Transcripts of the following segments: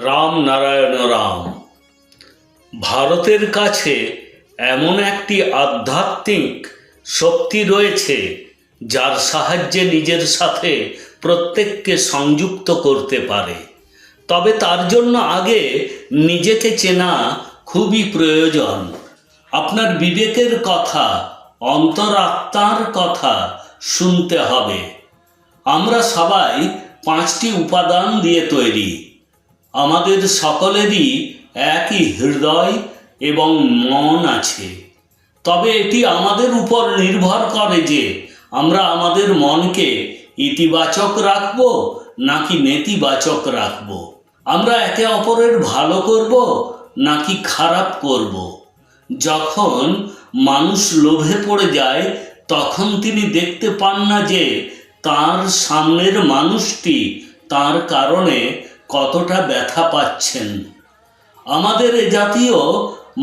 রাম নারায়ণ রাম। ভারতের কাছে এমন একটি আধ্যাত্মিক শক্তি রয়েছে যার সাহায্যে নিজের সাথে প্রত্যেককে সংযুক্ত করতে পারে। তবে তার জন্য আগে নিজেকে চেনা খুবই প্রয়োজন। আপনার বিবেকের কথা, অন্তরাত্মার কথা শুনতে হবে। আমরা সবাই 5টি উপাদান দিয়ে তৈরি। আমাদের সকলেরই একই হৃদয় এবং মন আছে। তবে এটি আমাদের উপর নির্ভর করে যে আমরা আমাদের মনকে ইতিবাচক রাখব নাকি নেতিবাচক রাখব। আমরা একে অপরের ভালো করব নাকি খারাপ করব। যখন মানুষ লোভে পড়ে যায় তখন তিনি দেখতে পান না যে তার সামনের মানুষটি তার কারণে কতটা ব্যথা পাচ্ছেন। আমাদের এ জাতীয়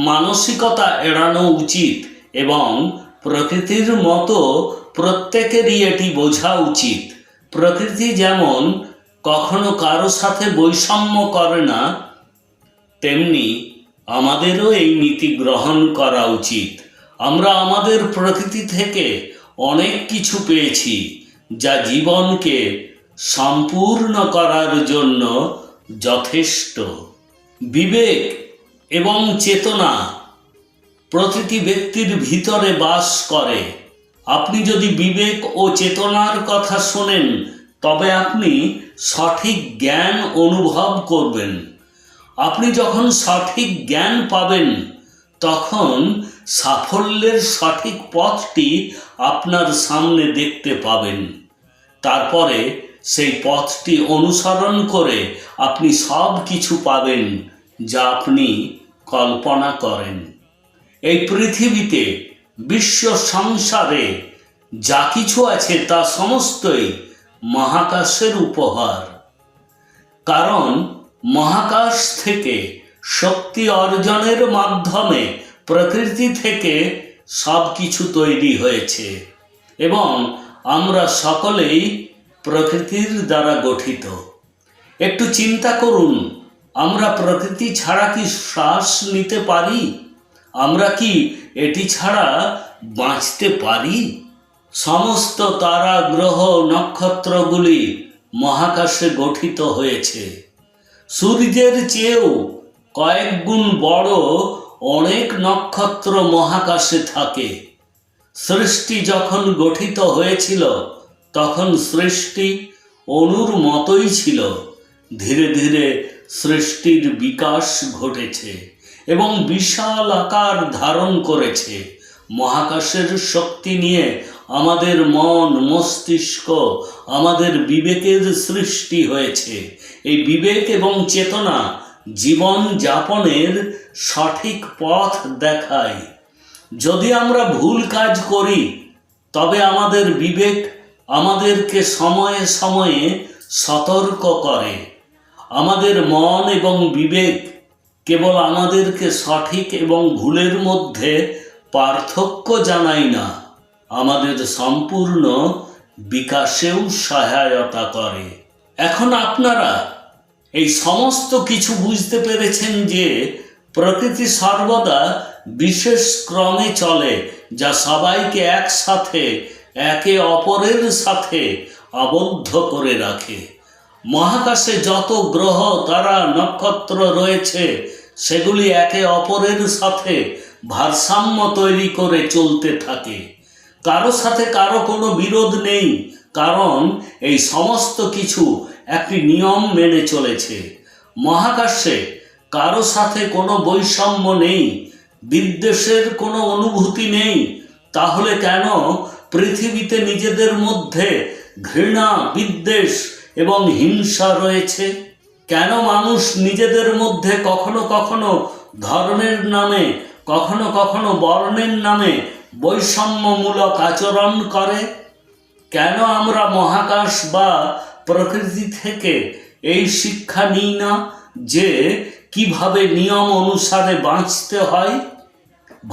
মানসিকতা এড়ানো উচিত এবং প্রকৃতির মতো প্রত্যেকেরই এটি বোঝা উচিত। প্রকৃতি যেমন কখনো কারো সাথে বৈষম্য করে না, তেমনি আমাদেরও এই নীতি গ্রহণ করা উচিত। আমরা আমাদের প্রকৃতি থেকে অনেক কিছু পেয়েছি যা জীবনকে সম্পূর্ণ করার জন্য যথেষ্ট। বিবেক এবং চেতনা প্রতিটি ব্যক্তির ভিতরে বাস করে। আপনি যদি বিবেক ও চেতনার কথা শোনেন তবে আপনি সঠিক জ্ঞান অনুভব করবেন। আপনি যখন সঠিক জ্ঞান পাবেন তখন সাফল্যের সঠিক পথটি আপনার সামনে দেখতে পাবেন। তারপরে সেই পথটি অনুসরণ করে আপনি সব কিছু পাবেন যা আপনি কল্পনা করেন। এই পৃথিবীতে, বিশ্ব সংসারে যা কিছু আছে তা সমস্তই মহাকাশের উপহার। কারণ মহাকাশ থেকে শক্তি অর্জনের মাধ্যমে প্রকৃতি থেকে সব কিছু তৈরি হয়েছে এবং আমরা সকলেই প্রকৃতির দ্বারা গঠিত। একটু চিন্তা করুন, আমরা প্রকৃতি ছাড়া কি শ্বাস নিতে পারি? আমরা কি এটি ছাড়া বাঁচতে পারি? সমস্ত তারা, গ্রহ, নক্ষত্রগুলি মহাকাশে গঠিত হয়েছে। সূর্যের চেয়েও কয়েক গুণ বড় অনেক নক্ষত্র মহাকাশে থাকে। সৃষ্টি যখন গঠিত হয়েছিল তখন সৃষ্টি অণুর মতোই ছিল। ধীরে ধীরে সৃষ্টির বিকাশ ঘটেছে এবং বিশাল আকার ধারণ করেছে। মহাকাশের শক্তি নিয়ে আমাদের মন, মস্তিষ্ক, আমাদের বিবেকের সৃষ্টি হয়েছে। এই বিবেক এবং চেতনা জীবন যাপনের সঠিক পথ দেখায়। যদি আমরা ভুল কাজ করি তবে আমাদের বিবেক আমাদেরকে সময়ে সময়ে সতর্ক করে। আমাদের মন এবং বিবেক কেবল আমাদেরকে সঠিক এবং ভুলের মধ্যে পার্থক্য জানায় না, আমাদের সম্পূর্ণ বিকাশেও সহায়তা করে। এখন আপনারা এই সমস্ত কিছু বুঝতে পেরেছেন যে প্রকৃতি সর্বদা বিশেষ ক্রমে চলে, যা সবাইকে একসাথে একে অপরের সাথে আবদ্ধ করে রাখে। মহাকাশে যত গ্রহ, তারা, নক্ষত্র রয়েছে সেগুলি একে অপরের সাথে ভারসাম্য তৈরি করে চলতে থাকে। কারো সাথে কারো কোনো বিরোধ নেই, কারণ এই সমস্ত কিছু একটি নিয়ম মেনে চলেছে। মহাকাশে কারো সাথে কোনো বৈষম্য নেই, বিদ্বেষের কোনো অনুভূতি নেই। তাহলে কেন পৃথিবীতে নিজেদের মধ্যে ঘৃণা, বিদ্বেষ এবং হিংসা রয়েছে? কেন মানুষ নিজেদের মধ্যে কখনো কখনো ধর্মের নামে, কখনো কখনো বর্ণের নামে বৈষম্যমূলক আচরণ করে? কেন আমরা মহাকাশ বা প্রকৃতি থেকে এই শিক্ষা নিই না যে কিভাবে নিয়ম অনুসারে বাঁচতে হয়,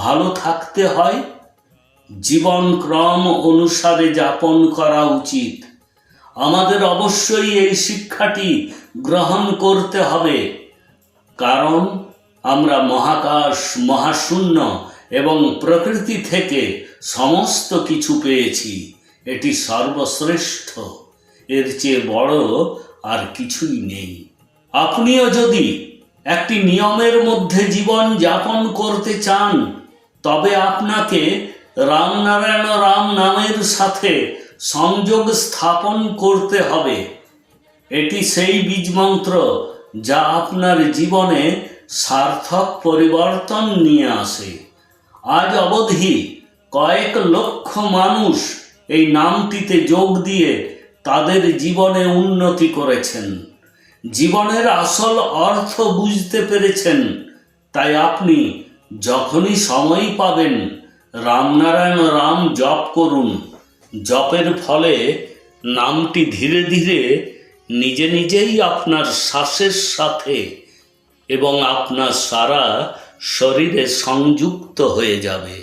ভালো থাকতে হয়, জীবনক্রম অনুসারে যাপন করা উচিত? আমাদের অবশ্যই এই শিক্ষাটি গ্রহণ করতে হবে। কারণ আমরা মহাকাশ, মহাশূন্য এবং প্রকৃতি থেকে সমস্ত কিছু পেয়েছি। এটি সর্বশ্রেষ্ঠ, এর চেয়ে বড় আর কিছুই নেই। আপনিও যদি একটি নিয়মের মধ্যে জীবন যাপন করতে চান, তবে আপনাকে রামনারায়ণ রাম নামের সাথে সংযোগ স্থাপন করতে হবে। এটি সেই বীজমন্ত্র যা আপনার জীবনে সার্থক পরিবর্তন নিয়ে আসে। আজ অবধি কয়েক লক্ষ মানুষ এই নামটিতে যোগ দিয়ে তাদের জীবনে উন্নতি করেছেন, জীবনের আসল অর্থ বুঝতে পেরেছেন। তাই আপনি যখনই সময় পাবেন রামনারায়ণ রাম জপ করুন। জপের ফলে নামটি ধীরে ধীরে নিজে নিজেই আপনার শ্বাসের সাথে এবং আপনার সারা শরীরে সংযুক্ত হয়ে যাবে।